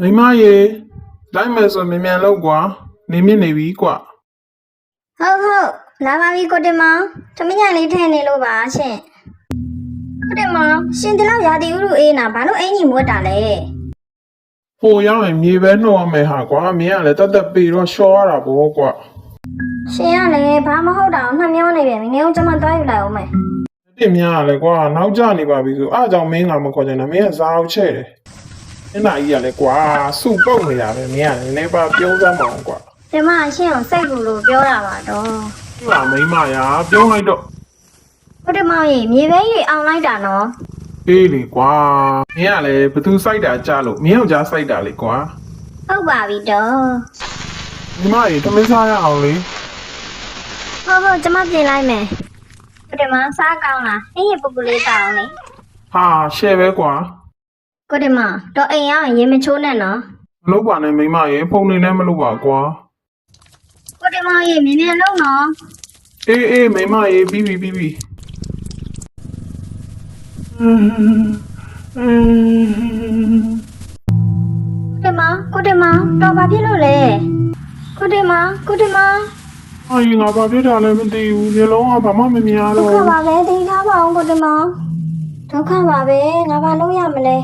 မိမရေလိုက်မယ်ဆိုမြန်မြန်လောက်ကွာနေမြင့်နေပြီကွာဟုတ်လာပါပြီကိုတင်မောင်သမီးညလေးထည့်နေလို့ပါရှင်ကိုတင်မောင်ရှင်ဒီလောက်ရာသီဥတုအေးနာဘာလို့အင်ကြီးမွတ်တာလဲဟိုရောက်ရင်မြေပဲနှုတ်ရမယ်ဟာကွာမင်းကလည်းတက်ပေတော့ရှော်ရတာပေါ့ကွာရှင်ကလည်းဘာမဟုတ်တာနှမျောနေပြန်ပြီနေအောင်ကျမသွားယူလိုက်အောင်မယ်တင်များရလဲကွာနောက်ကျနေပါပြီဆိုအားကြောင့်မင်းကမခေါ်ချင်တာမင်းကဇာအောင်ချဲ့တယ်မျက်နှာကြီးကလည်းကွာစုပုတ်နေတာပဲမင်းကလည်းနေပါပြုံးစမ်းမအောင်ကွာကျမရှင်ကိုစိတ်ကူလို့ပြောတာပါတော့ဒီမှာမိမရာပြုံးလိုက်တော့ကိုတင်မောင်ရေမြေပဲရေအောင်လိုက်တာနော်အေးလေကွာမင်းကလည်းဘသူစိုက်တာကြားလို့မင်းယောက်ျားစိုက်တာလေကွာဟုတ်ပါပြီတော့မိမရေသမင်းစားရအောင်လေဟုတ်ကျမပြင်လိုက်မယ်ကိုတင်မောင်စားကောင်းလားအင်းရေပူပူလေးတောင်းလေဟာရှယ်ပဲကွာကိုတင်မောင်တော့အိမ်ရောက်ရင်ရေမချိုးနဲ့နော်မလုပ်ပါနဲ့မိမရေဖုန်းနေနဲ့မလုပ်ပါကွာကိုတင်မောင်ရေမြင်မြင်လုံးနော်အေးမိမရေပြီးပြီကိုတင်မောင်တော့ဘာဖြစ်လို့လဲကိုတင်မောင်အရင်ငါဘာဖြစ်တာလဲမသိဘူးမျိုးလုံးကဘာမှမမြင်ရတော့ဒုက္ခပါပဲသိထားပါအောင်ကိုတင်မောင်ဒုက္ခပါပဲငါဘာလုပ်ရမလဲ